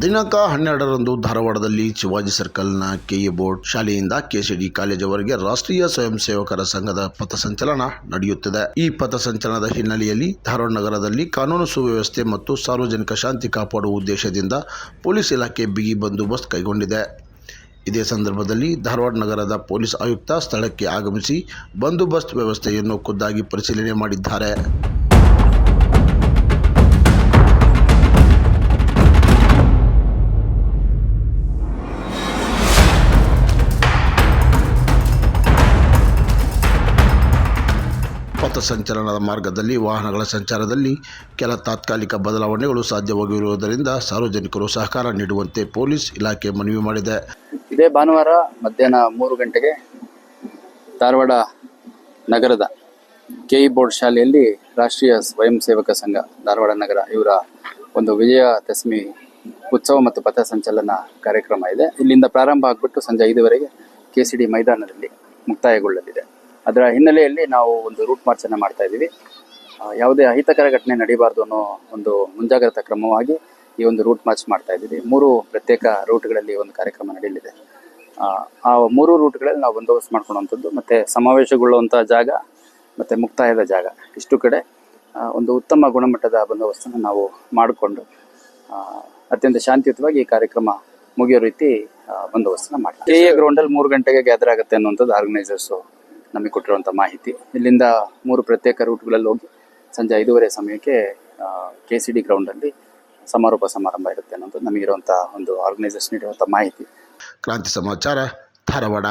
ದಿನಾಂಕ 12ರಂದು ಧಾರವಾಡದಲ್ಲಿ ಶಿವಾಜಿ ಸರ್ಕಲ್ನ ಕೆಇ ಬೋರ್ಡ್ ಶಾಲೆಯಿಂದ ಕೆಸಿಡಿ ಕಾಲೇಜುವರೆಗೆ ರಾಷ್ಟ್ರೀಯ ಸ್ವಯಂ ಸೇವಕರ ಸಂಘದ ಪಥಸಂಚಲನ ನಡೆಯುತ್ತಿದೆ. ಈ ಪಥಸಂಚಲನದ ಹಿನ್ನೆಲೆಯಲ್ಲಿ ಧಾರವಾಡ ನಗರದಲ್ಲಿ ಕಾನೂನು ಸುವ್ಯವಸ್ಥೆ ಮತ್ತು ಸಾರ್ವಜನಿಕ ಶಾಂತಿ ಕಾಪಾಡುವ ಉದ್ದೇಶದಿಂದ ಪೊಲೀಸ್ ಇಲಾಖೆ ಬಿಗಿ ಬಂದೋಬಸ್ತ್ ಕೈಗೊಂಡಿದೆ. ಇದೇ ಸಂದರ್ಭದಲ್ಲಿ ಧಾರವಾಡ ನಗರದ ಪೊಲೀಸ್ ಆಯುಕ್ತ ಸ್ಥಳಕ್ಕೆ ಆಗಮಿಸಿ ಬಂದೋಬಸ್ತ್ ವ್ಯವಸ್ಥೆಯನ್ನು ಖುದ್ದಾಗಿ ಪರಿಶೀಲನೆ ಮಾಡಿದ್ದಾರೆ. ಪಥಸಂಚಲನದ ಮಾರ್ಗದಲ್ಲಿ ವಾಹನಗಳ ಸಂಚಾರದಲ್ಲಿ ಕೆಲ ತಾತ್ಕಾಲಿಕ ಬದಲಾವಣೆಗಳು ಸಾಧ್ಯವಾಗಿರುವುದರಿಂದ ಸಾರ್ವಜನಿಕರು ಸಹಕಾರ ನೀಡುವಂತೆ ಪೊಲೀಸ್ ಇಲಾಖೆ ಮನವಿ ಮಾಡಿದೆ. ಇದೇ ಭಾನುವಾರ ಮಧ್ಯಾಹ್ನ 3 ಗಂಟೆಗೆ ಧಾರವಾಡ ನಗರದ ಕೆಇ ಬೋರ್ಡ್ ಶಾಲೆಯಲ್ಲಿ ರಾಷ್ಟ್ರೀಯ ಸ್ವಯಂ ಸೇವಕ ಸಂಘ ಧಾರವಾಡ ನಗರ ಇವರ ಒಂದು ವಿಜಯದಶಮಿ ಉತ್ಸವ ಮತ್ತು ಪಥಸಂಚಲನ ಕಾರ್ಯಕ್ರಮ ಇದೆ. ಇಲ್ಲಿಂದ ಪ್ರಾರಂಭ ಆಗಿಬಿಟ್ಟು ಸಂಜೆ 5ವರೆಗೆ ಕೆಸಿಡಿ ಮೈದಾನದಲ್ಲಿ ಮುಕ್ತಾಯಗೊಳ್ಳಲಿದೆ. ಅದರ ಹಿನ್ನೆಲೆಯಲ್ಲಿ ನಾವು ಒಂದು ರೂಟ್ ಮಾರ್ಚ್ ಅನ್ನು ಮಾಡ್ತಾ ಇದ್ದೀವಿ. ಯಾವುದೇ ಅಹಿತಕರ ಘಟನೆ ನಡೀಬಾರ್ದು ಅನ್ನೋ ಒಂದು ಮುಂಜಾಗ್ರತಾ ಕ್ರಮವಾಗಿ ಈ ಒಂದು ರೂಟ್ ಮಾರ್ಚ್ ಮಾಡ್ತಾ ಇದ್ದೀವಿ. 3 ಪ್ರತ್ಯೇಕ ರೂಟ್ಗಳಲ್ಲಿ ಒಂದು ಕಾರ್ಯಕ್ರಮ ನಡೆಯಲಿದೆ. ಆ 3 ರೂಟ್ಗಳಲ್ಲಿ ನಾವು ಬಂದೋಬಸ್ತ್ ಮಾಡ್ಕೊಳ್ಳುವಂಥದ್ದು ಮತ್ತು ಸಮಾವೇಶಗೊಳ್ಳುವಂಥ ಜಾಗ ಮತ್ತು ಮುಕ್ತಾಯದ ಜಾಗ ಇಷ್ಟು ಕಡೆ ಒಂದು ಉತ್ತಮ ಗುಣಮಟ್ಟದ ಬಂದೋಬಸ್ತನ್ನು ನಾವು ಮಾಡಿಕೊಂಡು ಅತ್ಯಂತ ಶಾಂತಿಯುತವಾಗಿ ಈ ಕಾರ್ಯಕ್ರಮ ಮುಗಿಯೋ ರೀತಿ ಬಂದೋಬಸ್ತನ್ನು ಮಾಡ್ತೀವಿ. ಕೆಇ ಗ್ರೌಂಡಲ್ಲಿ 3 ಗಂಟೆಗೆ ಗ್ಯಾದರ್ ಆಗುತ್ತೆ ಅನ್ನುವಂಥದ್ದು ಆರ್ಗನೈಸರ್ಸು ನಮಗೆ ಕೊಟ್ಟಿರುವಂಥ ಮಾಹಿತಿ. ಇಲ್ಲಿಂದ 3 ಪ್ರತ್ಯೇಕ ರೂಟ್ಗಳಲ್ಲಿ ಹೋಗಿ ಸಂಜೆ 5ವರೆ ಸಮಯಕ್ಕೆ ಕೆಸಿಡಿ ಗ್ರೌಂಡಲ್ಲಿ ಸಮಾರೋಪ ಸಮಾರಂಭ ಇರುತ್ತೆ ಅನ್ನೋದು ನಮಗಿರುವಂಥ ಒಂದು ಆರ್ಗನೈಸೇಷನ್ ಇರುವಂಥ ಮಾಹಿತಿ. ಕ್ರಾಂತಿ ಸಮಾಚಾರ, ಧಾರವಾಡ.